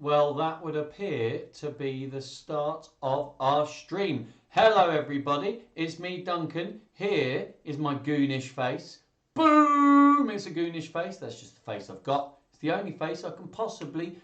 Well, that would appear to be the start of our stream. Hello, everybody. It's me, Duncan. Here is my goonish face. Boom! It's a goonish face. That's just the face I've got. It's the only face I can possibly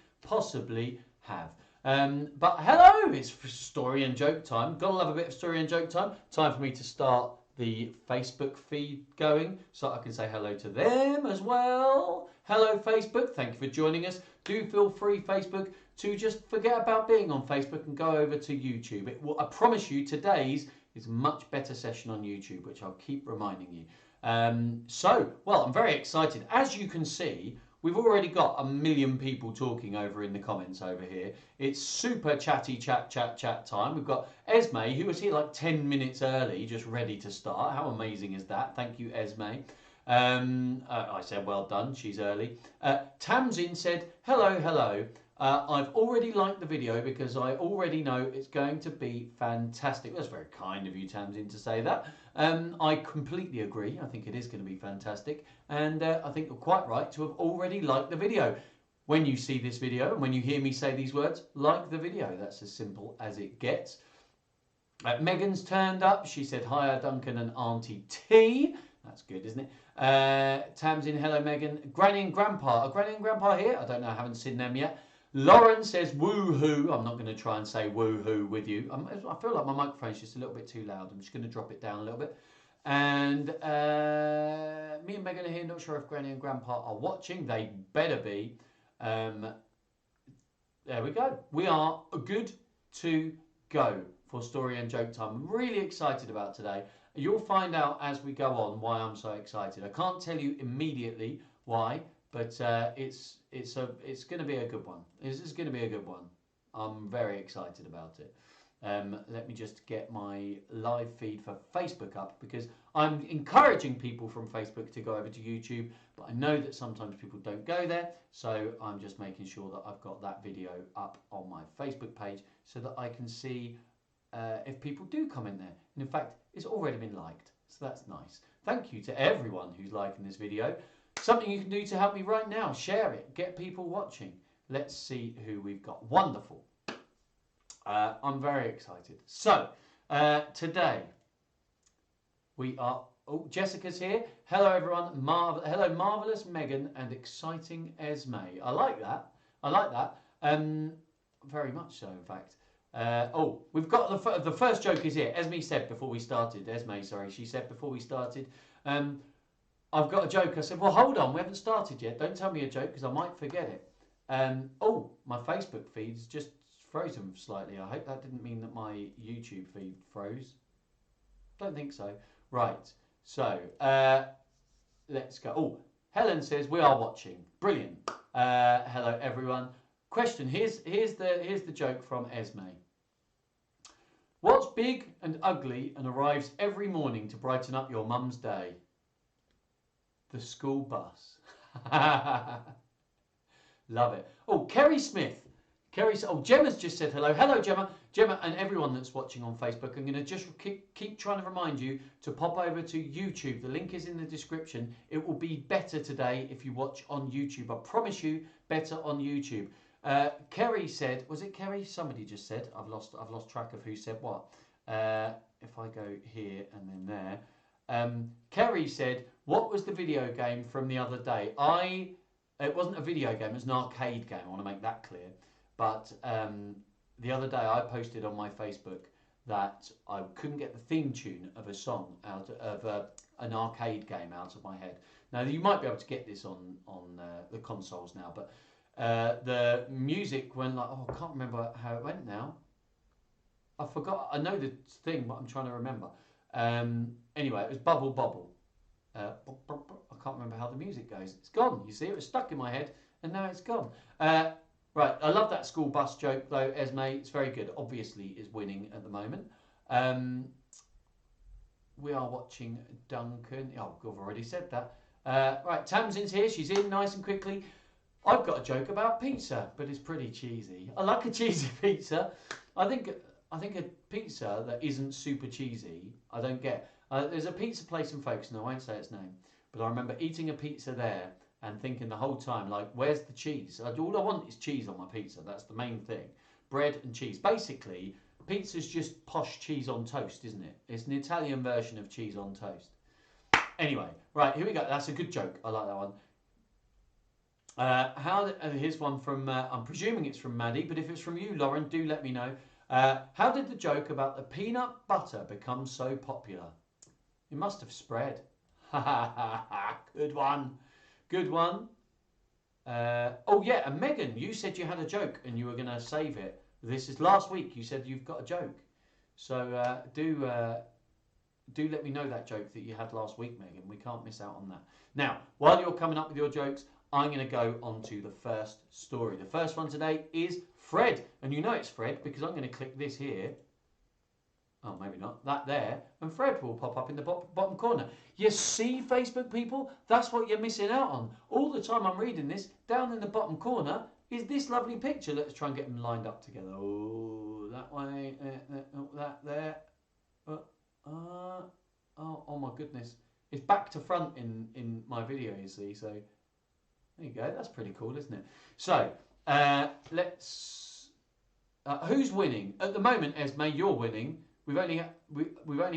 have. But hello, it's story and joke time. Gotta love a bit of story and joke time. Time for me to start the Facebook feed going so I can say hello to them as well. Hello, Facebook. Thank you for joining us. Do feel free, Facebook, to just forget about being on Facebook and go over to YouTube. I promise you, today's is a much better session on YouTube, which I'll keep reminding you. Well, I'm very excited. As you can see, we've already got 1 million people talking over in the comments over here. It's super chatty chat time. We've got Esme, who was here like 10 minutes early, just ready to start. How amazing is that? Thank you, Esme. I said, well done, she's early. Tamzin said, hello. I've already liked the video because I already know it's going to be fantastic. That's very kind of you, Tamzin, to say that. I completely agree. I think it is going to be fantastic. And I think you're quite right to have already liked the video. When you see this video and when you hear me say these words, like the video. That's as simple as it gets. Megan's turned up. She said, hiya, Duncan and Auntie T. That's good, isn't it? Tamzin, hello, Megan. Granny and Grandpa. Are Granny and Grandpa here? I don't know. I haven't seen them yet. Lauren says, woohoo. I'm not going to try and say woohoo with you. I feel like my microphone's just a little bit too loud. I'm just going to drop it down a little bit. And me and Megan are here. Not sure if Granny and Grandpa are watching. They better be. There we go. We are good to go for story and joke time. I'm really excited about today. You'll find out as we go on why I'm so excited. I can't tell you immediately why, but it's going to be a good one. This is going to be a good one. I'm very excited about it. Let me just get my live feed for Facebook up because I'm encouraging people from Facebook to go over to YouTube, but I know that sometimes people don't go there, so I'm just making sure that I've got that video up on my Facebook page so that I can see if people do comment there. And in fact, it's already been liked, so that's nice. Thank you to everyone who's liking this video. Something you can do to help me right now, share it, get people watching. Let's see who we've got. Wonderful. I'm very excited. So, today we are... Oh, Jessica's here. Hello, everyone. Hello, Marvellous Megan and Exciting Esme. I like that. I like that. Very much so, in fact. We've got the first joke is here. Esme said before we started. She said before we started, I've got a joke. I said, well, hold on. We haven't started yet. Don't tell me a joke because I might forget it. My Facebook feed's just frozen slightly. I hope that didn't mean that my YouTube feed froze. Don't think so. Right. So, let's go. Oh, Helen says we are watching. Brilliant. Hello, everyone. Question. Here's the joke from Esme. What's big and ugly and arrives every morning to brighten up your mum's day? The school bus. Love it. Oh, Kerry Smith. Gemma's just said hello. Hello, Gemma. Gemma and everyone that's watching on Facebook. I'm going to just keep trying to remind you to pop over to YouTube. The link is in the description. It will be better today if you watch on YouTube. I promise you, better on YouTube. Kerry said, was it Kerry? Somebody just said. I've lost track of who said what. If I go here and then there. Kerry said, what was the video game from the other day? It wasn't a video game, it was an arcade game. I want to make that clear. But the other day I posted on my Facebook that I couldn't get the theme tune of a song out of an arcade game out of my head. Now you might be able to get this on the consoles now, but the music went like, I can't remember how it went now. I forgot. I know the thing, but I'm trying to remember. Anyway, it was Bubble Bobble. I can't remember how the music goes. It's gone. You see, it was stuck in my head, and now it's gone. Right, I love that school bus joke, though, Esme. It's very good. Obviously, is winning at the moment. We are watching Duncan. Oh, I've already said that. Right, Tamsin's here. She's in nice and quickly. I've got a joke about pizza, but it's pretty cheesy. I like a cheesy pizza. I think a pizza that isn't super cheesy, I don't get. There's a pizza place in Folkestone, I won't say its name, but I remember eating a pizza there, and thinking the whole time, like, where's the cheese? All I want is cheese on my pizza. That's the main thing. Bread and cheese. Basically, pizza's just posh cheese on toast, isn't it? It's an Italian version of cheese on toast. Anyway, right, here we go. That's a good joke. I like that one. Here's one from, I'm presuming it's from Maddie, but if it's from you, Lauren, do let me know. How did the joke about the peanut butter become so popular? It must have spread. Good one. Good one. Oh, yeah, and Megan, you said you had a joke and you were going to save it. This is last week. You said you've got a joke. So do let me know that joke that you had last week, Megan. We can't miss out on that. Now, while you're coming up with your jokes, I'm going to go on to the first story. The first one today is Fred. And you know it's Fred because I'm going to click this here. Oh, maybe not. That there. And Fred will pop up in the bottom corner. You see, Facebook people? That's what you're missing out on. All the time I'm reading this, down in the bottom corner is this lovely picture. Let's try and get them lined up together. Oh, that way. That there. Oh my goodness. It's back to front in my video, you see. So, there you go. That's pretty cool, isn't it? So, let's... who's winning? At the moment, Esme, you're winning. We've only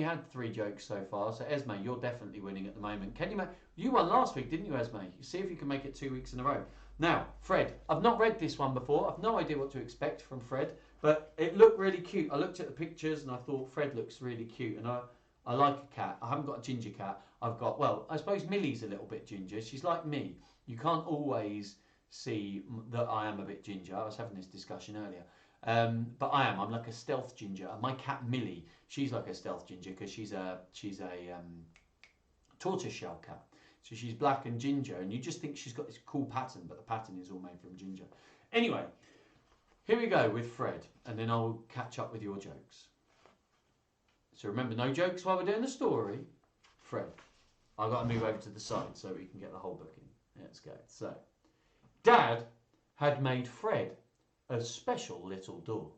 had 3 jokes so far, so Esme, you're definitely winning at the moment. Can you you won last week, didn't you, Esme? See if you can make it 2 weeks in a row. Now, Fred, I've not read this one before. I've no idea what to expect from Fred, but it looked really cute. I looked at the pictures and I thought Fred looks really cute, and I like a cat. I haven't got a ginger cat. I've got, well, I suppose Millie's a little bit ginger. She's like me. You can't always see that I am a bit ginger. I was having this discussion earlier. But I'm like a stealth ginger. And my cat Millie, she's like a stealth ginger because she's a tortoiseshell cat. So she's black and ginger, and you just think she's got this cool pattern, but the pattern is all made from ginger. Anyway, here we go with Fred, and then I'll catch up with your jokes. So remember, no jokes while we're doing the story. Fred, I've got to move over to the side so we can get the whole book in. Let's go. So, Dad had made Fred a special little door.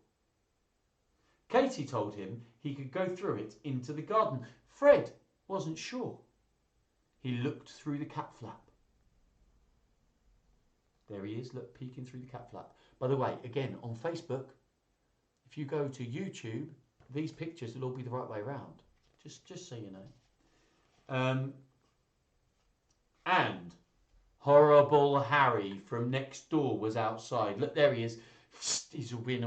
Katie told him he could go through it into the garden. Fred wasn't sure. He looked through the cat flap. There he is, look, peeking through the cat flap. By the way, again, on Facebook, if you go to YouTube, these pictures will all be the right way round. Just so you know. And horrible Harry from next door was outside. Look, there he is. He's going,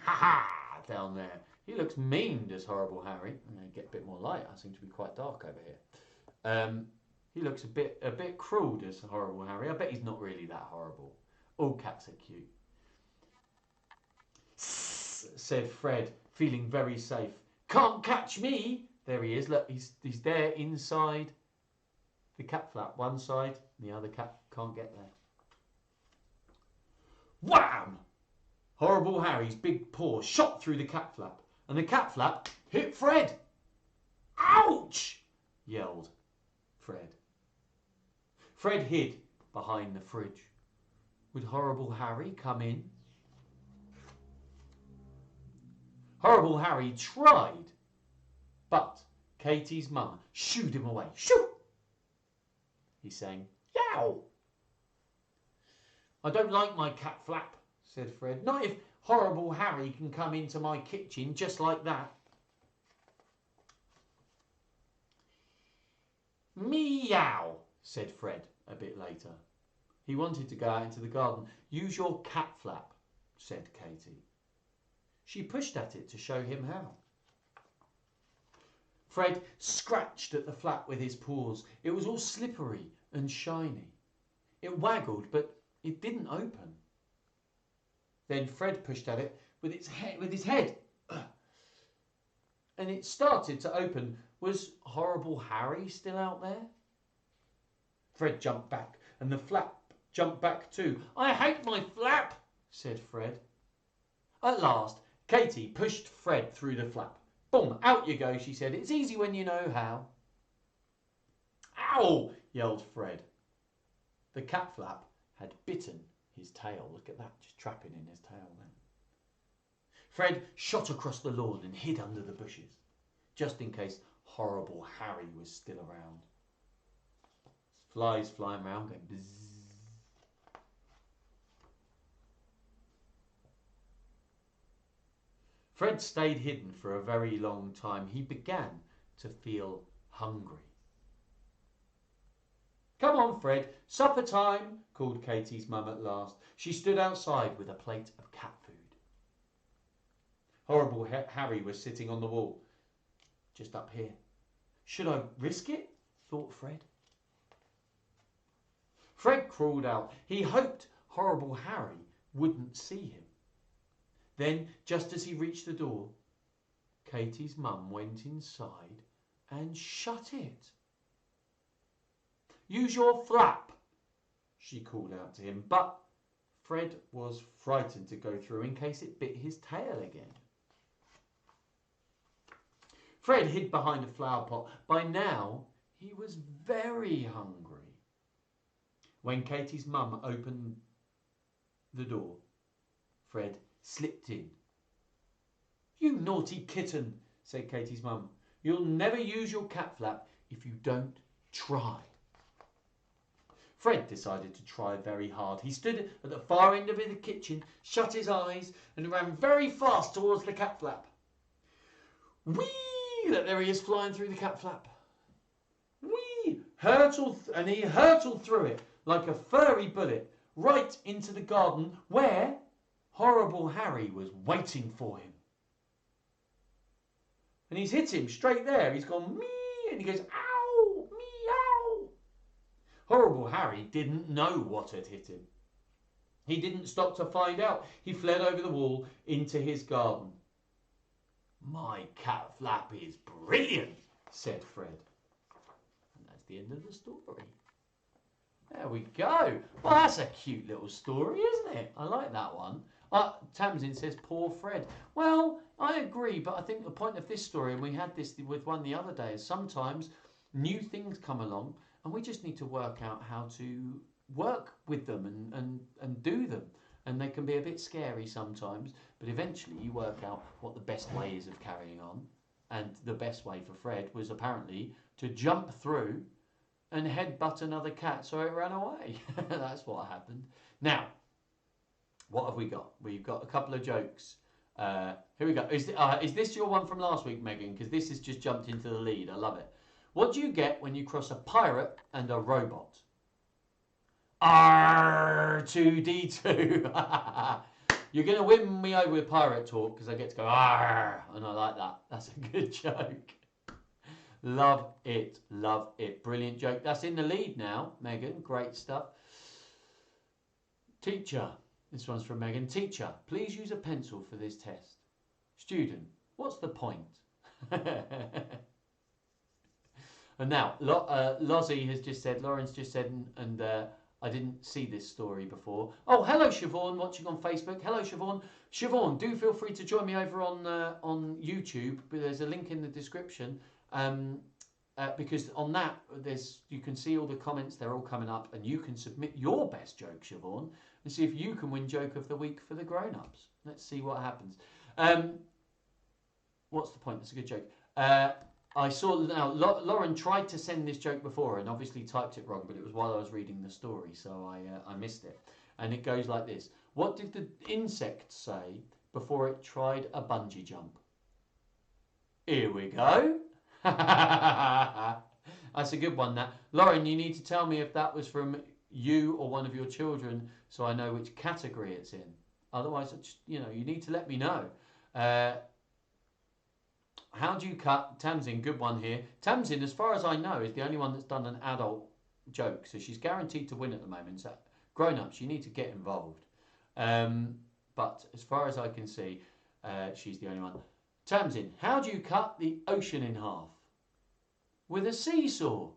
ha-ha, down there. He looks mean, does horrible Harry. I'm going to get a bit more light. I seem to be quite dark over here. He looks a bit cruel, does horrible Harry. I bet he's not really that horrible. All cats are cute. Said Fred, feeling very safe. Can't catch me. There he is. Look, he's there inside the cat flap. One side, and the other cat can't get there. Wham! Horrible Harry's big paw shot through the cat flap, and the cat flap hit Fred. Ouch! Yelled Fred. Fred hid behind the fridge. Would horrible Harry come in? Horrible Harry tried, but Katie's mum shooed him away. Shoo! He sang, yow! I don't like my cat flap, said Fred. Not if horrible Harry can come into my kitchen just like that. Meow, said Fred a bit later. He wanted to go out into the garden. Use your cat flap, said Katie. She pushed at it to show him how. Fred scratched at the flap with his paws. It was all slippery and shiny. It waggled, but it didn't open. Then Fred pushed at it with his head. And it started to open. Was horrible Harry still out there? Fred jumped back, and the flap jumped back too. I hate my flap, said Fred. At last, Katie pushed Fred through the flap. Boom, out you go, she said. It's easy when you know how. Ow, yelled Fred. The cat flap had bitten his tail. Look at that, just trapping in his tail then. Fred shot across the lawn and hid under the bushes, just in case horrible Harry was still around. Flies flying around going bzzz. Fred stayed hidden for a very long time. He began to feel hungry. "Come on, Fred, supper time," called Katie's mum at last. She stood outside with a plate of cat food. Horrible Harry was sitting on the wall, just up here. "Should I risk it?" thought Fred. Fred crawled out. He hoped Horrible Harry wouldn't see him. Then, just as he reached the door, Katie's mum went inside and shut it. "Use your flap," she called out to him, but Fred was frightened to go through in case it bit his tail again. Fred hid behind a flower pot. By now, he was very hungry. When Katie's mum opened the door, Fred slipped in. "You naughty kitten," said Katie's mum. "You'll never use your cat flap if you don't try." Fred decided to try very hard. He stood at the far end of the kitchen, shut his eyes, and ran very fast towards the cat flap. Whee! There he is, flying through the cat flap. Whee! And he hurtled through it like a furry bullet, right into the garden where Horrible Harry was waiting for him. And he's hit him straight there. He's gone mee, and he goes ow, meow. Horrible Harry didn't know what had hit him. He didn't stop to find out. He fled over the wall into his garden. "My cat flap is brilliant," said Fred. And that's the end of the story. There we go. Well, that's a cute little story, isn't it? I like that one. Tamsin says, "Poor Fred." Well, I agree, but I think the point of this story, and we had this with one the other day, is sometimes new things come along and we just need to work out how to work with them and do them. And they can be a bit scary sometimes, but eventually you work out what the best way is of carrying on. And the best way for Fred was apparently to jump through and headbutt another cat so it ran away. That's what happened. Now, what have we got? We've got a couple of jokes. Here we go. Is this your one from last week, Megan? Because this has just jumped into the lead. I love it. What do you get when you cross a pirate and a robot? R2D2. You're going to win me over with pirate talk because I get to go R, and I like that. That's a good joke. Love it. Love it. Brilliant joke. That's in the lead now, Megan. Great stuff. Teacher. This one's from Megan. "Teacher, please use a pencil for this test." Student, "What's the point?" And now, Lozzie has just said, Lauren's just said, and I didn't see this story before. Oh, hello, Siobhan, watching on Facebook. Hello, Siobhan. Siobhan, do feel free to join me over on YouTube. There's a link in the description. Because on that, you can see all the comments. They're all coming up, and you can submit your best joke, Siobhan, and see if you can win Joke of the Week for the grown-ups. Let's see what happens. What's the point? That's a good joke. I saw now Lauren tried to send this joke before and obviously typed it wrong, but it was while I was reading the story, so I missed it. And it goes like this: what did the insect say before it tried a bungee jump? Here we go. That's a good one. That, Lauren, you need to tell me if that was from you or one of your children, so I know which category it's in. Otherwise, you need to let me know. How do you cut? Tamsin, good one here. Tamsin, as far as I know, is the only one that's done an adult joke, so she's guaranteed to win at the moment. So, grown-ups, you need to get involved. But as far as I can see, she's the only one. Tamsin, how do you cut the ocean in half? With a seesaw.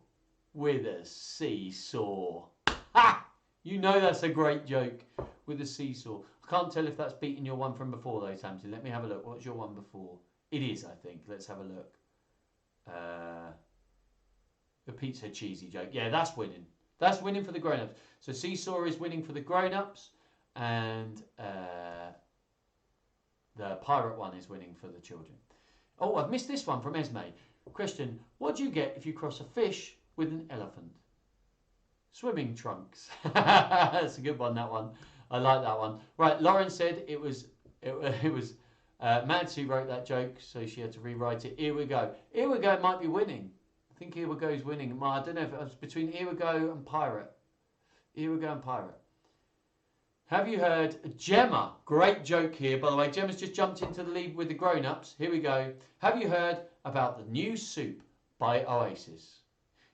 With a seesaw. Ha! You know that's a great joke. With a seesaw. I can't tell if that's beating your one from before though, Tamsin. Let me have a look. What's your one before? It is, I think. Let's have a look. The pizza cheesy joke. Yeah, that's winning. That's winning for the grown-ups. So seesaw is winning for the grown-ups, and the pirate one is winning for the children. Oh, I've missed this one from Esme. Question: what do you get if you cross a fish with an elephant? Swimming trunks. That's a good one, that one. I like that one. Right, Lauren said it was Madsie wrote that joke, so she had to rewrite it. Here we go. Here we go might be winning. I think Here we go is winning. I don't know if it was between Here we go and Pirate. Here we go and Pirate. Have you heard Gemma? Great joke here, by the way. Gemma's just jumped into the lead with the grown-ups. Here we go. Have you heard about the new soup by Oasis?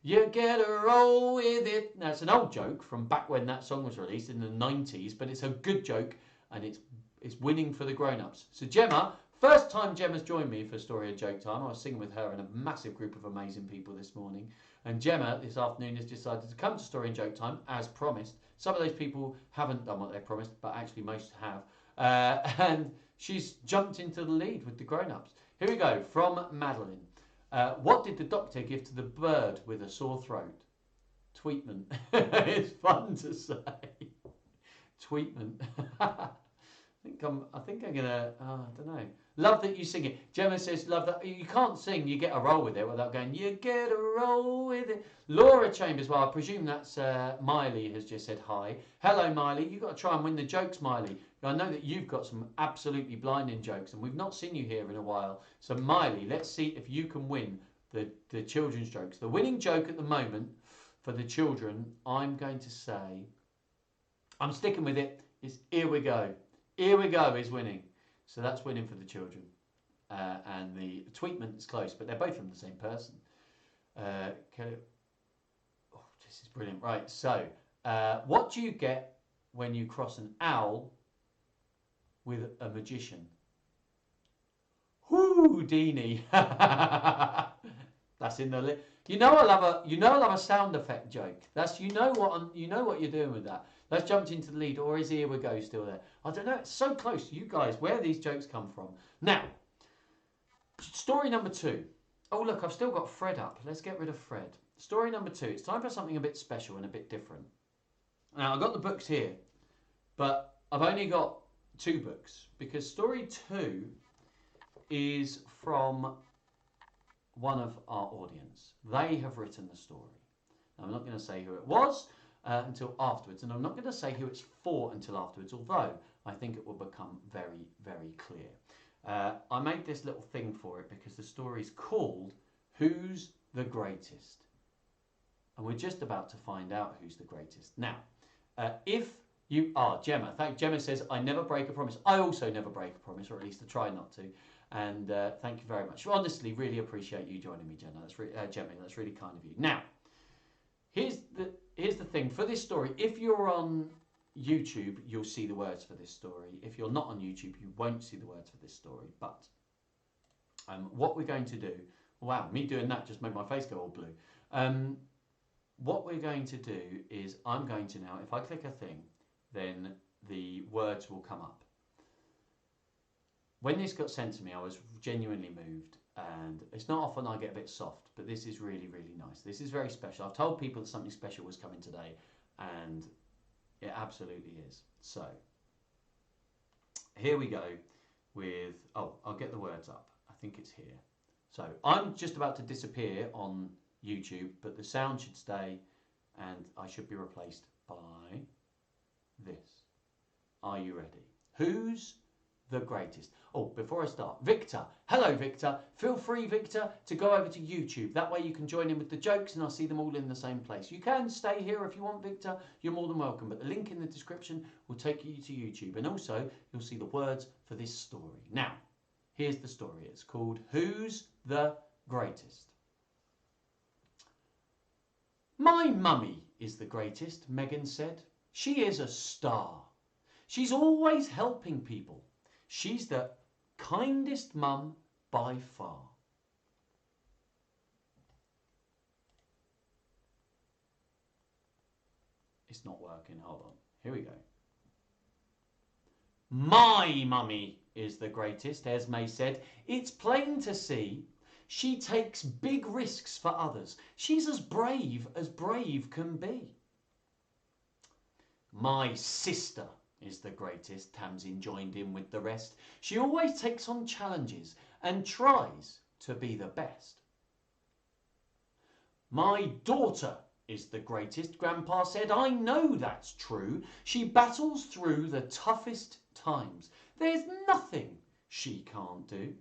You get a roll with it. Now, it's an old joke from back when that song was released in the 90s, but it's a good joke, and it's winning for the grown-ups. So Gemma, first time Gemma's joined me for Story and Joke Time. I was singing with her and a massive group of amazing people this morning. And Gemma, this afternoon, has decided to come to Story and Joke Time, as promised. Some of those people haven't done what they promised, but actually most have. And she's jumped into the lead with the grown-ups. Here we go, from Madeline. What did the doctor give to the bird with a sore throat? Tweetment. It's fun to say. Tweetment. I think I'm gonna. I don't know. Love that you sing it. Gemma says, "Love that you can't sing. You get a roll with it without going. You get a roll with it." Laura Chambers. Well, I presume that's Miley has just said hi. Hello, Miley. You got to try and win the jokes, Miley. I know that you've got some absolutely blinding jokes, and we've not seen you here in a while. So, Miley, let's see if you can win the children's jokes. The winning joke at the moment for the children, I'm going to say, I'm sticking with it. Is Here we go. Here we go is winning. So that's winning for the children. And the tweetment is close, but they're both from the same person. This is brilliant. Right, so what do you get when you cross an owl with a magician? Houdini. That's in the list. I love a sound effect joke. That's you know what you're doing with that. That's jumped into the lead, or is Here we go still there? I don't know. It's so close. You guys, where these jokes come from? Now, story number 2. Oh look, I've still got Fred up. Let's get rid of Fred. Story number 2. It's time for something a bit special and a bit different. Now I've got the books here, but I've only got 2 books because story 2 is from one of our audience. They have written the story. Now, I'm not going to say who it was until afterwards, and I'm not going to say who it's for until afterwards, although I think it will become very, very clear. I made this little thing for it because the story is called Who's the Greatest? And we're just about to find out who's the greatest. Now, if you are Gemma, Gemma says, I never break a promise. I also never break a promise, or at least I try not to. And thank you very much. Honestly, really appreciate you joining me, Gemma. Gemma, that's really kind of you. Now, here's the thing. For this story, if you're on YouTube, you'll see the words for this story. If you're not on YouTube, you won't see the words for this story. But what we're going to do... Wow, me doing that just made my face go all blue. What we're going to do is I'm going to now, if I click a thing, then the words will come up. When this got sent to me, I was genuinely moved, and it's not often I get a bit soft, but this is really, really nice. This is very special. I've told people that something special was coming today, and it absolutely is. So, here we go with, I'll get the words up. I think it's here. So, I'm just about to disappear on YouTube, but the sound should stay, and I should be replaced by this. Are you ready? Who's the greatest? Oh, before I start, Victor. Hello, Victor. Feel free, Victor, to go over to YouTube. That way you can join in with the jokes and I'll see them all in the same place. You can stay here if you want, Victor. You're more than welcome. But the link in the description will take you to YouTube. And also, you'll see the words for this story. Now, here's the story. It's called Who's the Greatest? My mummy is the greatest, Megan said. She is a star. She's always helping people. She's the kindest mum by far. It's not working. Hold on. Here we go. My mummy is the greatest, Esme said. It's plain to see. She takes big risks for others. She's as brave can be. My sister is the greatest, Tamsin joined in with the rest. She always takes on challenges and tries to be the best. My daughter is the greatest, Grandpa said. I know that's true. She battles through the toughest times. There's nothing she can't do.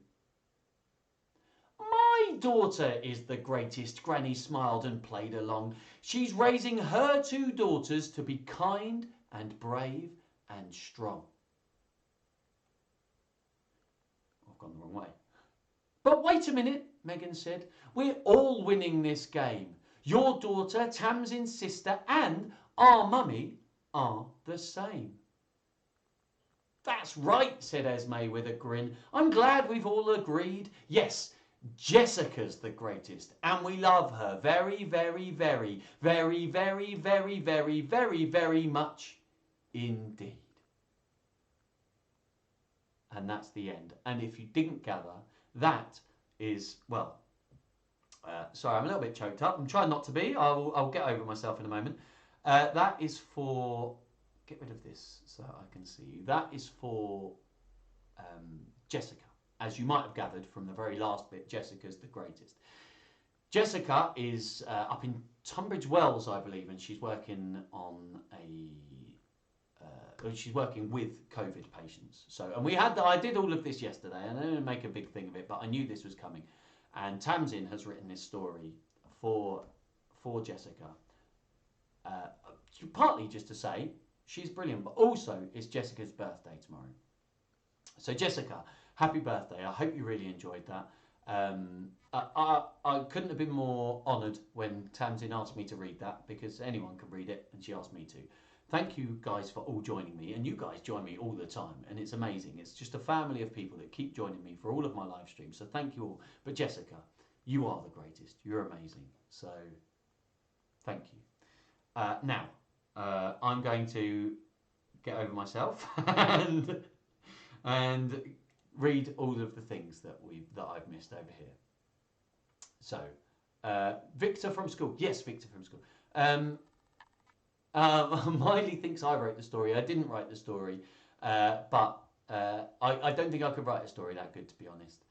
My daughter is the greatest. Granny smiled and played along. She's raising her 2 daughters to be kind and brave and strong. I've gone the wrong way. But wait a minute, Megan said. We're all winning this game. Your daughter, Tamsin's sister, and our mummy are the same. That's right, said Esme with a grin. I'm glad we've all agreed. Yes, Jessica's the greatest, and we love her very, very, very, very, very, very, very, very, very much indeed. And that's the end. And if you didn't gather, that is, well, sorry, I'm a little bit choked up. I'm trying not to be. I'll get over myself in a moment. That is for, get rid of this so I can see you. That is for Jessica. As you might have gathered from the very last bit, Jessica's the greatest. Jessica is up in Tunbridge Wells, I believe, and she's working on she's working with COVID patients. So, and I did all of this yesterday, and I didn't make a big thing of it, but I knew this was coming. And Tamsin has written this story for Jessica, partly just to say she's brilliant, but also it's Jessica's birthday tomorrow. So Jessica, happy birthday. I hope you really enjoyed that. I couldn't have been more honoured when Tamsin asked me to read that, because anyone can read it, and she asked me to. Thank you guys for all joining me, and you guys join me all the time, and it's amazing. It's just a family of people that keep joining me for all of my live streams, so thank you all. But Jessica, you are the greatest. You're amazing. So thank you. Now, I'm going to get over myself and read all of the things that I've missed over here. So, Victor from school. Yes, Victor from school. Miley thinks I wrote the story. I didn't write the story, but I don't think I could write a story that good, to be honest.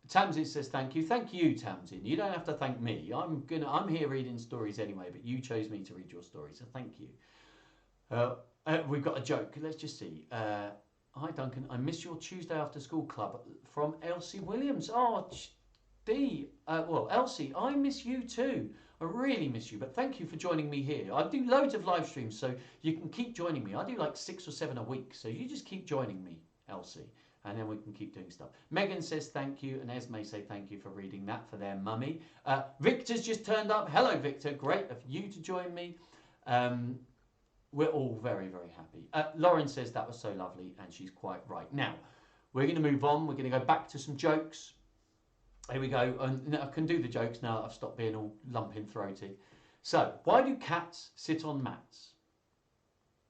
Tamsin says thank you. Thank you, Tamsin. You don't have to thank me. I'm here reading stories anyway, but you chose me to read your story, so thank you. We've got a joke. Let's just see. Hi, Duncan. I miss your Tuesday after school club from Elsie Williams. Oh, well, Elsie, I miss you too. I really miss you, but thank you for joining me here. I do loads of live streams, so you can keep joining me. I do like 6 or 7 a week, so you just keep joining me, Elsie, and then we can keep doing stuff. Megan says thank you, and Esme say thank you for reading that for their mummy. Victor's just turned up. Hello, Victor. Great of you to join me. We're all very, very happy. Lauren says that was so lovely, and she's quite right. Now, we're going to move on. We're going to go back to some jokes. Here we go. And I can do the jokes now that I've stopped being all lumping throaty. So, why do cats sit on mats?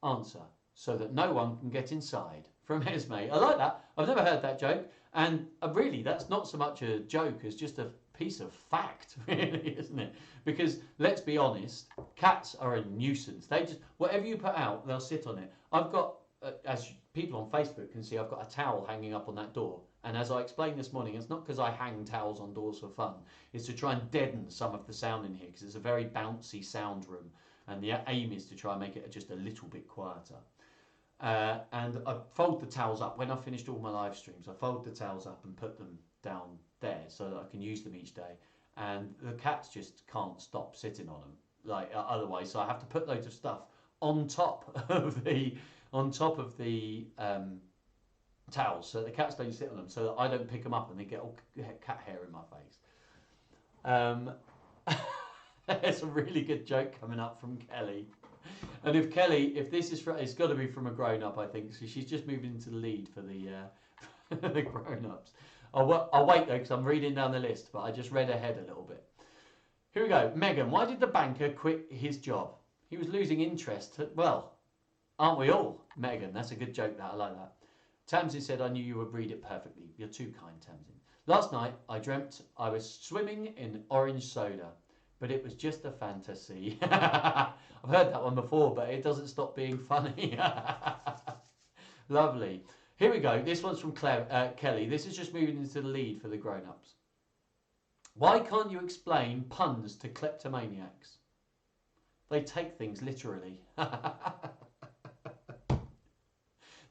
Answer, so that no one can get inside. From Esme. I like that. I've never heard that joke. And really, that's not so much a joke as just a piece of fact, really, isn't it? Because, let's be honest, cats are a nuisance. They just, whatever you put out, they'll sit on it. I've got, as people on Facebook can see, I've got a towel hanging up on that door. And as I explained this morning, it's not because I hang towels on doors for fun. It's to try and deaden some of the sound in here, because it's a very bouncy sound room. And the aim is to try and make it just a little bit quieter. And I fold the towels up. When I finished all my live streams, I fold the towels up and put them down there so that I can use them each day. And the cats just can't stop sitting on them. Like otherwise, so I have to put loads of stuff on top of the towels, so the cats don't sit on them, so that I don't pick them up and they get all cat hair in my face. There's a really good joke coming up from Kelly. And if this is it's got to be from a grown-up, I think. So she's just moved into the lead for the the grown-ups. I'll wait though, because I'm reading down the list, but I just read ahead a little bit. Here we go. Megan, why did the banker quit his job? He was losing interest. Well, aren't we all? Megan, that's a good joke. That I like that. Tamsin said, I knew you would read it perfectly. You're too kind, Tamsin. Last night, I dreamt I was swimming in orange soda, but it was just a fantasy. I've heard that one before, but it doesn't stop being funny. Lovely. Here we go. This one's from Kelly. This is just moving into the lead for the grown-ups. Why can't you explain puns to kleptomaniacs? They take things literally.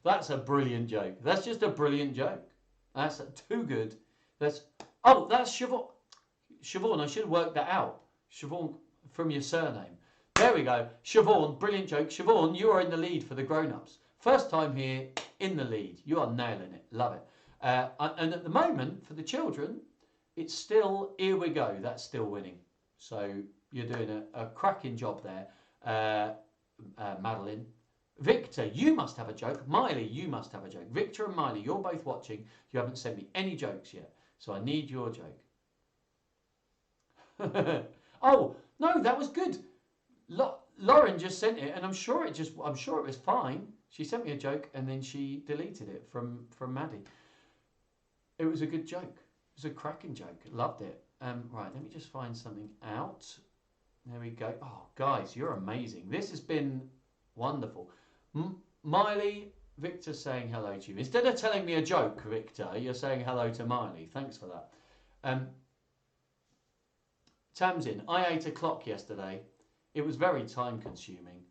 That's a brilliant joke. That's just a brilliant joke. That's too good. That's Siobhan. Siobhan, I should have worked that out. Siobhan, from your surname. There we go. Siobhan, brilliant joke. Siobhan, you are in the lead for the grown-ups. First time here, in the lead. You are nailing it. Love it. And at the moment, for the children, it's still, here we go. That's still winning. So you're doing a cracking job there, Madeline. Victor, you must have a joke. Miley, you must have a joke. Victor and Miley, you're both watching. You haven't sent me any jokes yet. So I need your joke. Oh, no, that was good. Lauren just sent it, and I'm sure it was fine. She sent me a joke, and then she deleted it from Maddie. It was a good joke. It was a cracking joke. Loved it. Right, let me just find something out. There we go. Oh, guys, you're amazing. This has been wonderful. Miley, Victor saying hello to you. Instead of telling me a joke, Victor, you're saying hello to Miley. Thanks for that. Tamsin, I ate a clock yesterday. It was very time consuming,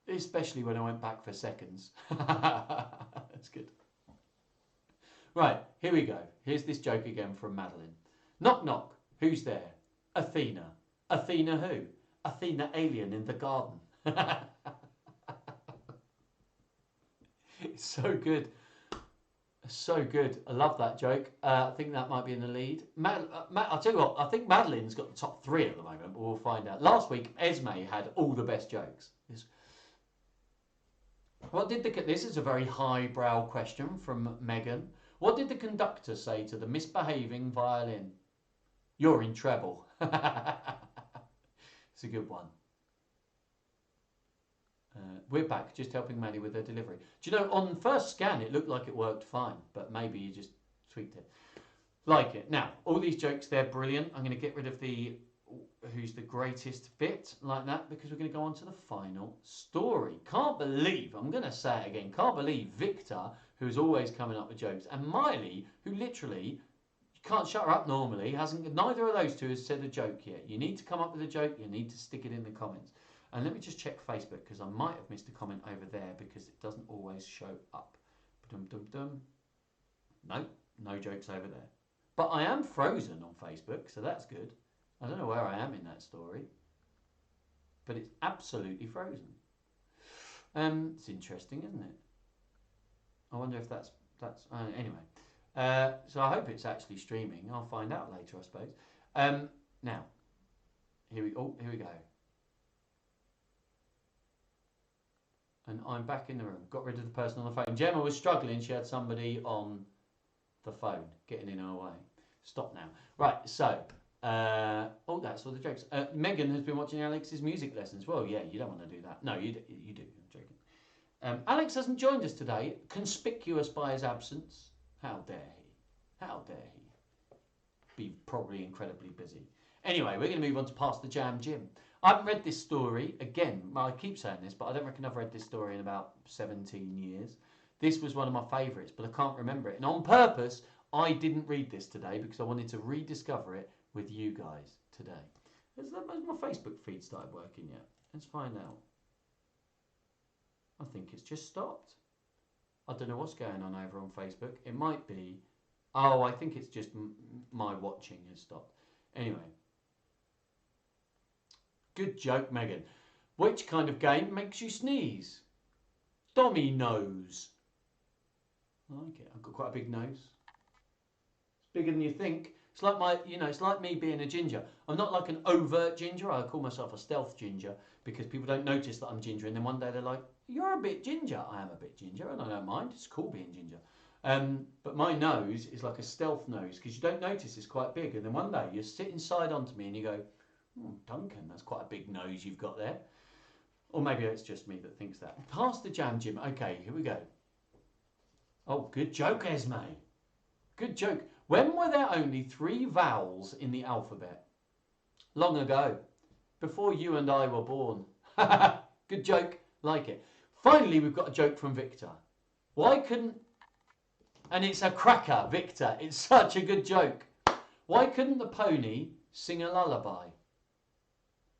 especially when I went back for seconds. That's good. Right, here we go. Here's this joke again from Madeline. Knock, knock. Who's there? Athena. Athena who? Athena alien in the garden. It's so good. So good. I love that joke. I think that might be in the lead. I'll tell you what, I think Madeline's got the top 3 at the moment, but we'll find out. Last week, Esme had all the best jokes. This is a very highbrow question from Megan. What did the conductor say to the misbehaving violin? You're in treble. It's a good one. We're back, just helping Maddie with her delivery. Do you know, on first scan, it looked like it worked fine, but maybe you just tweaked it. Like it. Now, all these jokes, they're brilliant. I'm going to get rid of the who's the greatest bit like that, because we're going to go on to the final story. Can't believe, I'm going to say it again, can't believe Victor, who's always coming up with jokes, and Miley, who literally, you can't shut her up normally, neither of those two has said a joke yet. You need to come up with a joke, you need to stick it in the comments. And let me just check Facebook, because I might have missed a comment over there because it doesn't always show up. No, no jokes over there. But I am frozen on Facebook, so that's good. I don't know where I am in that story, but it's absolutely frozen. It's interesting, isn't it? I wonder if that's anyway. So I hope it's actually streaming. I'll find out later, I suppose. Now, here we go. And I'm back in the room. Got rid of the person on the phone. Gemma was struggling. She had somebody on the phone getting in her way. Stop now. Right, so, that's all the jokes. Megan has been watching Alex's music lessons. Well, yeah, you don't want to do that. No, you do. I'm joking. Alex hasn't joined us today. Conspicuous by his absence. How dare he? How dare he? Be probably incredibly busy. Anyway, we're going to move on to Pass the Jam Jim. I haven't read this story. Again, I keep saying this, but I don't reckon I've read this story in about 17 years. This was one of my favourites, but I can't remember it. And on purpose, I didn't read this today because I wanted to rediscover it with you guys today. Has my Facebook feed started working yet? Let's find out. I think it's just stopped. I don't know what's going on over on Facebook. It might be... Oh, I think it's just my watching has stopped. Anyway. Good joke, Megan. Which kind of game makes you sneeze? Dominoes. I like it. I've got quite a big nose. It's bigger than you think. It's like it's like me being a ginger. I'm not like an overt ginger. I call myself a stealth ginger because people don't notice that I'm ginger. And then one day they're like, "You're a bit ginger." I am a bit ginger, and I don't mind. It's cool being ginger. But my nose is like a stealth nose because you don't notice it's quite big. And then one day you sit inside onto me and you go, Duncan, that's quite a big nose you've got there. Or maybe it's just me that thinks that. Pass the jam, Jim. Okay, here we go. Oh, good joke, Esme. Good joke. When were there only 3 vowels in the alphabet? Long ago. Before you and I were born. Good joke. Like it. Finally, we've got a joke from Victor. Why couldn't... And it's a cracker, Victor. It's such a good joke. Why couldn't the pony sing a lullaby?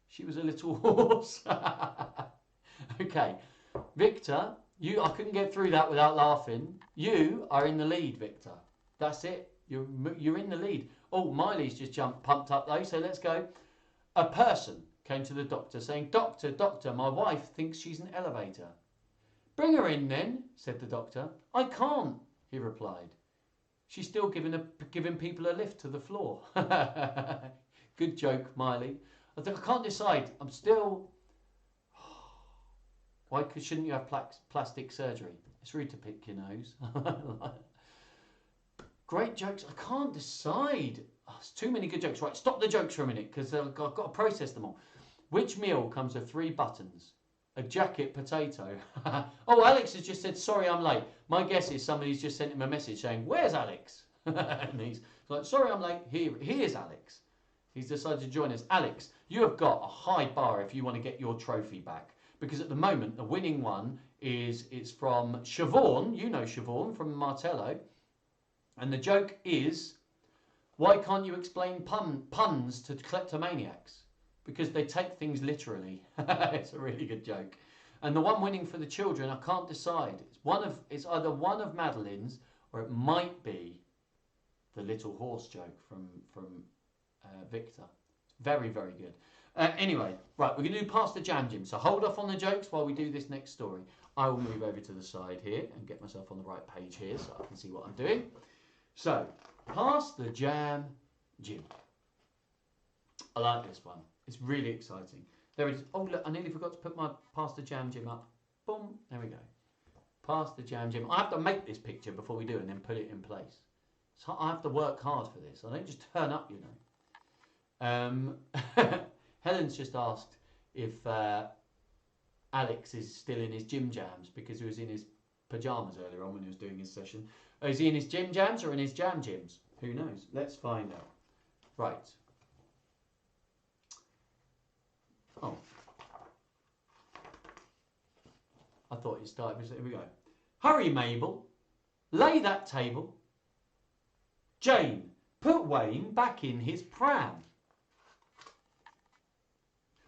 She was a little horse. Okay. Victor, I couldn't get through that without laughing. You are in the lead, Victor. That's it. You're in the lead. Oh, Miley's just pumped up though, so let's go. A person came to the doctor saying, "Doctor, doctor, my wife thinks she's an elevator." "Bring her in then," said the doctor. "I can't," he replied. "She's still giving people a lift to the floor." Good joke, Miley. I can't decide. I'm still... Why shouldn't you have plastic surgery? It's rude to pick your nose. Great jokes. I can't decide. Oh, it's too many good jokes. Right, stop the jokes for a minute because I've got to process them all. Which meal comes with 3 buttons? A jacket potato. Oh, Alex has just said, "Sorry, I'm late." My guess is somebody's just sent him a message saying, "Where's Alex?" And he's like, "Sorry, I'm late." Here's Alex. He's decided to join us. Alex, you have got a high bar if you want to get your trophy back. Because at the moment, the winning one it's from Siobhan. You know Siobhan from Martello. And the joke is, why can't you explain puns to kleptomaniacs? Because they take things literally. It's a really good joke. And the one winning for the children, I can't decide. It's either one of Madeline's or it might be the little horse joke from Victor. Very, very good. Anyway, right, we're going to do Pass the Jam Jim. So hold off on the jokes while we do this next story. I will move over to the side here and get myself on the right page here so I can see what I'm doing. So, Pass the Jam Jim. I like this one. It's really exciting. There it is. Oh, look, I nearly forgot to put my Pass the Jam Jim up. Boom. There we go. Pass the Jam Jim. I have to make this picture before we do and then put it in place. So I have to work hard for this. I don't just turn up, you know. Helen's just asked if Alex is still in his gym jams because he was in his pyjamas earlier on when he was doing his session. Is he in his gym jams or in his jam gyms? Who knows? Let's find out. Right. Oh. I thought it started. Here we go. Hurry, Mabel. Lay that table. Jane, put Wayne back in his pram.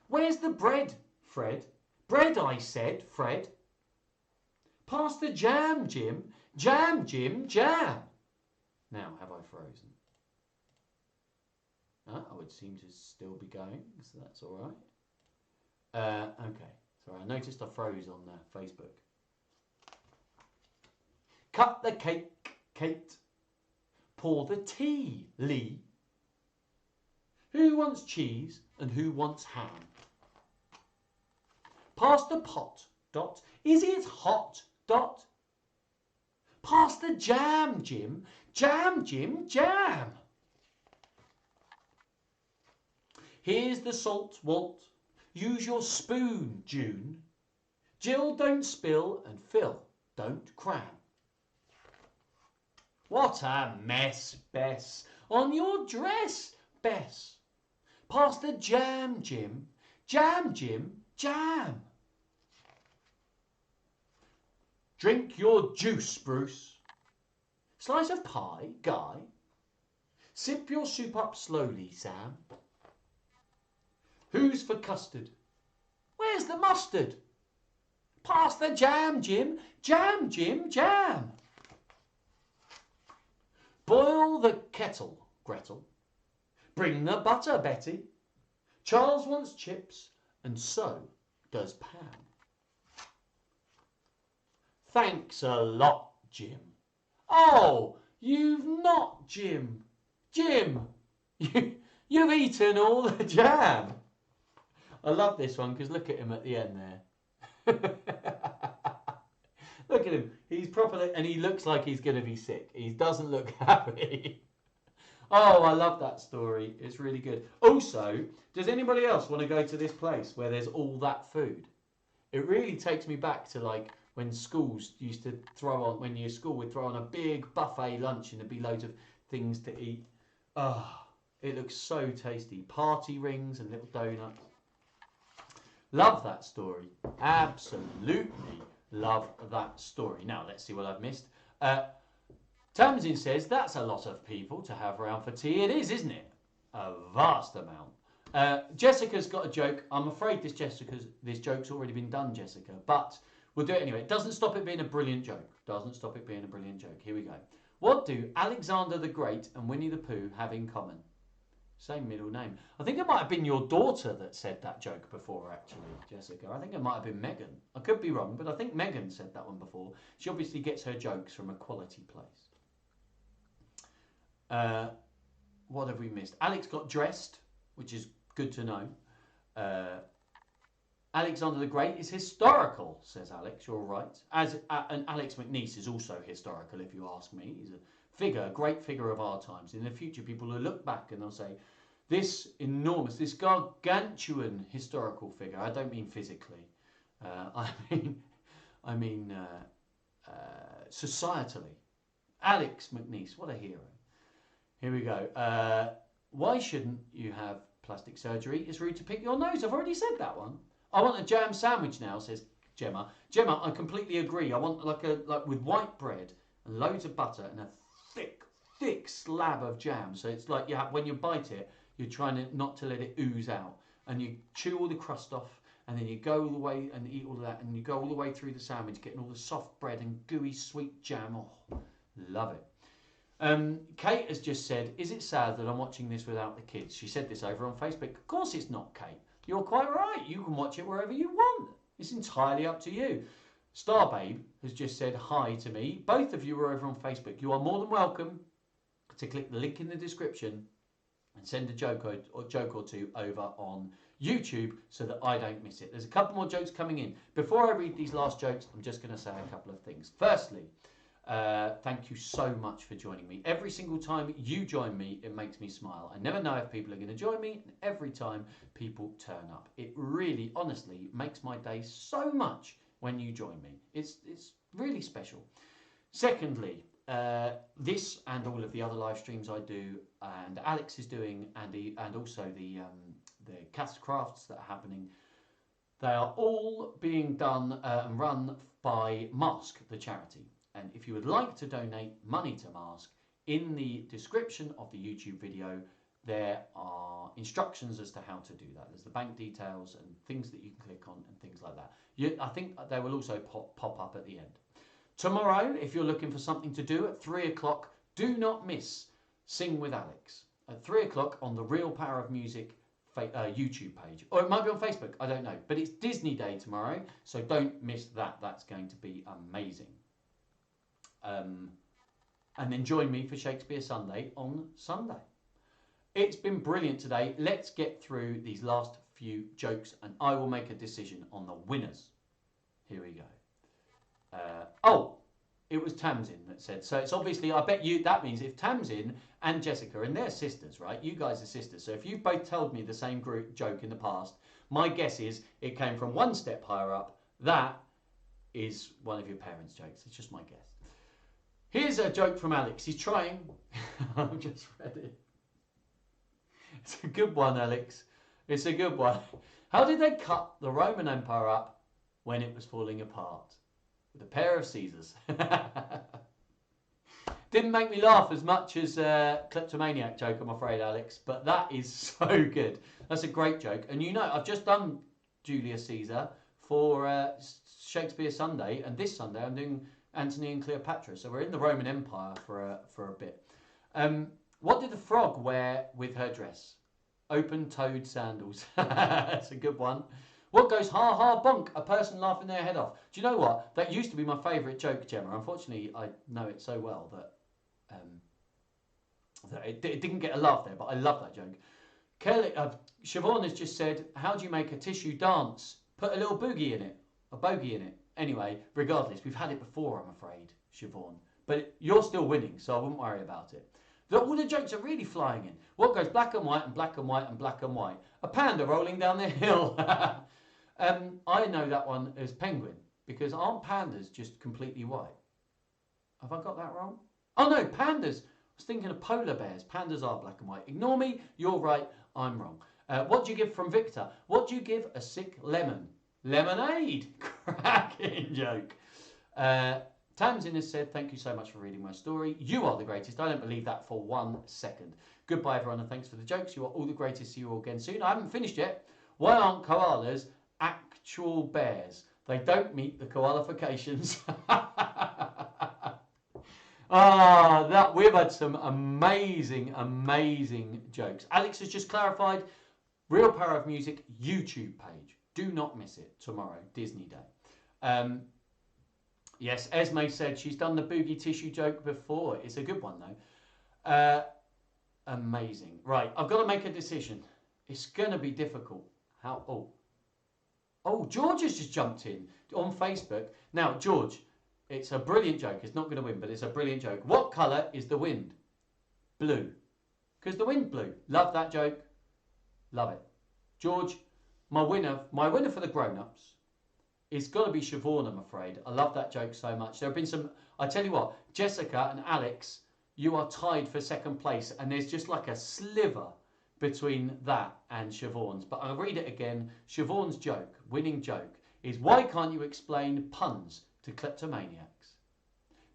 Where's the bread, Fred? Bread, I said, Fred. Pass the jam, Jim. Jam, Jim, jam. Now, have I frozen? I would seem to still be going, so that's all right. Okay. Sorry, I noticed I froze on Facebook. Cut the cake, Kate. Pour the tea, Lee. Who wants cheese and who wants ham? Pass the pot, Dot. Is it hot, Dot? Pass the jam, Jim. Jam, Jim, jam. Here's the salt, Walt. Use your spoon, June. Jill, don't spill, and Phil, don't cram. What a mess, Bess, on your dress, Bess. Pass the jam, Jim. Jam, Jim, jam. Drink your juice, Bruce. Slice of pie, Guy. Sip your soup up slowly, Sam. Who's for custard? Where's the mustard? Pass the jam, Jim. Jam, Jim, jam. Boil the kettle, Gretel. Bring the butter, Betty. Charles wants chips, and so does Pam. Thanks a lot, Jim. Oh, you've not, Jim. Jim, you've eaten all the jam. I love this one because look at him at the end there. Look at him. He's properly, and he looks like he's going to be sick. He doesn't look happy. Oh, I love that story. It's really good. Also, does anybody else want to go to this place where there's all that food? It really takes me back to like when schools used to throw on, when your school would throw on a big buffet lunch and there'd be loads of things to eat. Ah, oh, it looks so tasty. Party rings and little donuts. Love that story. Absolutely love that story. Now, let's see what I've missed. Tamsin says, that's a lot of people to have around for tea. It is, isn't it? A vast amount. Jessica's got a joke. I'm afraid this joke's already been done, Jessica. But We'll do it anyway. It doesn't stop it being a brilliant joke. Doesn't stop it being a brilliant joke. Here we go. What do Alexander the Great and Winnie the Pooh have in common? Same middle name. I think it might have been your daughter that said that joke before, actually, Jessica. I think it might have been Megan. I could be wrong, but I think Megan said that one before. She obviously gets her jokes from a quality place. What have we missed? Alex got dressed, which is good to know. Alexander the Great is historical, says Alex. You're right. And Alex McNeice is also historical, if you ask me. He's a figure, a great figure of our times. In the future, people will look back and they'll say, this enormous, this gargantuan historical figure. I don't mean physically. I mean societally. Alex McNeice, what a hero. Here we go. Why shouldn't you have plastic surgery? It's rude to pick your nose. I've already said that one. I want a jam sandwich now, says Gemma. Gemma, I completely agree. I want like with white bread and loads of butter and a thick slab of jam. So it's like when you bite it, you're trying not to let it ooze out, and you chew all the crust off, and then you go all the way and eat all of that, and you go all the way through the sandwich, getting all the soft bread and gooey sweet jam. Oh, love it. Kate has just said, is it sad that I'm watching this without the kids? She said this over on Facebook. Of course it's not, Kate. You're quite right. You can watch it wherever you want. It's entirely up to you. Starbabe has just said hi to me. Both of you are over on Facebook. You are more than welcome to click the link in the description and send a joke or two over on YouTube so that I don't miss it. There's a couple more jokes coming in. Before I read these last jokes, I'm just going to say a couple of things. Firstly, thank you so much for joining me. Every single time you join me, it makes me smile. I never know if people are going to join me, and every time people turn up. It really, honestly, makes my day so much when you join me. It's really special. Secondly, this and all of the other live streams I do, and Alex is doing, and also the cast crafts that are happening, they are all being done and run by Mask, the charity. And if you would like to donate money to Mask, in the description of the YouTube video, there are instructions as to how to do that. There's the bank details and things that you can click on and things like that. I think they will also pop up at the end. Tomorrow, if you're looking for something to do at 3 o'clock, do not miss Sing with Alex. At 3 o'clock on the Real Power of Music YouTube page. Or it might be on Facebook, I don't know. But it's Disney Day tomorrow, so don't miss that. That's going to be amazing. And then join me for Shakespeare Sunday on Sunday. It's been brilliant today. Let's get through these last few jokes and I will make a decision on the winners. Here we go. It was Tamsin that said, so it's obviously, I bet you, that means if Tamsin and Jessica, and they're sisters, right? You guys are sisters. So if you've both told me the same joke in the past, my guess is it came from one step higher up. That is one of your parents' jokes. It's just my guess. Here's a joke from Alex. He's trying. I've just read it. It's a good one, Alex. It's a good one. How did they cut the Roman Empire up when it was falling apart? With a pair of Caesars. Didn't make me laugh as much as kleptomaniac joke, I'm afraid, Alex. But that is so good. That's a great joke. And you know, I've just done Julius Caesar for Shakespeare Sunday. And this Sunday I'm doing Antony and Cleopatra. So we're in the Roman Empire for a bit. What did the frog wear with her dress? Open-toed sandals. That's a good one. What goes ha ha bonk? A person laughing their head off. Do you know what? That used to be my favourite joke, Gemma. Unfortunately, I know it so well that it didn't get a laugh there, but I love that joke. Kelly, Siobhan has just said, how do you make a tissue dance? Put a little boogie in it. A bogey in it. Anyway, regardless, we've had it before, I'm afraid, Siobhan. But you're still winning, so I wouldn't worry about it. All the jokes are really flying in. What goes black and white and black and white and black and white? A panda rolling down the hill. I know that one as penguin, because aren't pandas just completely white? Have I got that wrong? Oh no, pandas. I was thinking of polar bears. Pandas are black and white. Ignore me. You're right. I'm wrong. What do you give from Victor? What do you give a sick lemon? Lemonade. Cracking joke. Tamsin has said, thank you so much for reading my story. You are the greatest. I don't believe that for 1 second. Goodbye, everyone, and thanks for the jokes. You are all the greatest. See you all again soon. I haven't finished yet. Why aren't koalas actual bears? They don't meet the qualifications. That we've had some amazing, amazing jokes. Alex has just clarified, Real Power of Music YouTube page. Do not miss it tomorrow, Disney Day. Yes, Esme said she's done the boogie tissue joke before. It's a good one though. Amazing. Right, I've got to make a decision. It's going to be difficult. Oh, George has just jumped in on Facebook. Now, George, it's a brilliant joke. It's not going to win, but it's a brilliant joke. What colour is the wind? Blue. Because the wind blew. Love that joke. Love it. George, my winner for the grown-ups is got to be Siobhan, I'm afraid. I love that joke so much. There have been some, I tell you what, Jessica and Alex, you are tied for second place, and there's just like a sliver between that and Siobhan's. But I'll read it again. Siobhan's joke, winning joke, is why can't you explain puns to kleptomaniacs?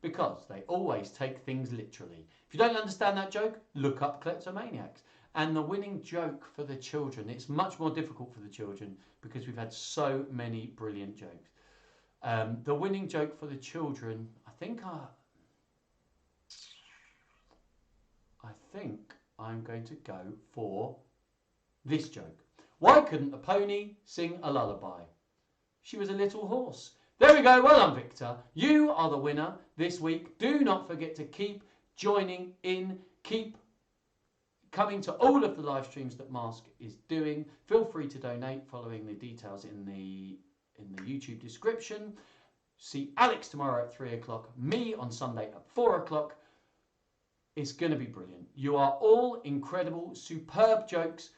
Because they always take things literally. If you don't understand that joke, look up kleptomaniacs. And the winning joke for the children, it's much more difficult for the children because we've had so many brilliant jokes. The winning joke for the children, I think I'm going to go for this joke. Why couldn't a pony sing a lullaby? She was a little horse. There we go. Well done, Victor. You are the winner this week. Do not forget to keep joining in. Keep coming to all of the live streams that Mask is doing. Feel free to donate following the details in the YouTube description. See Alex tomorrow at 3 o'clock. Me on Sunday at 4 o'clock. It's going to be brilliant. You are all incredible, superb jokes.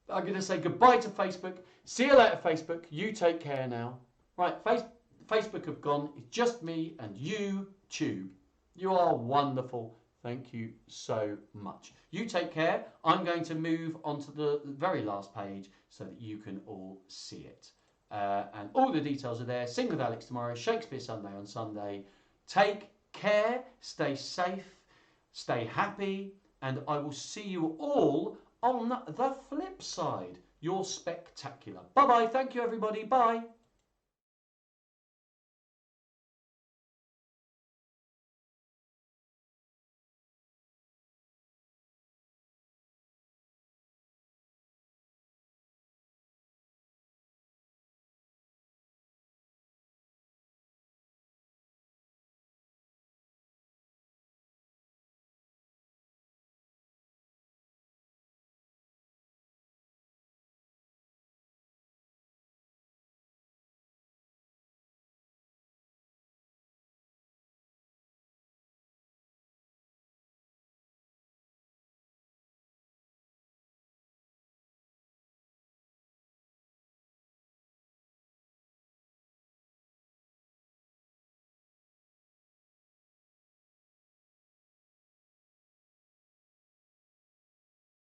I'm going to say goodbye to Facebook. See you later, Facebook. You take care now. Right, Facebook have gone. It's just me and YouTube. You are wonderful. Thank you so much. You take care. I'm going to move on to the very last page so that you can all see it. And all the details are there. Sing with Alex tomorrow. Shakespeare Sunday on Sunday. Take care. Stay safe. Stay happy. And I will see you all on the flip side. You're spectacular. Bye-bye. Thank you, everybody. Bye.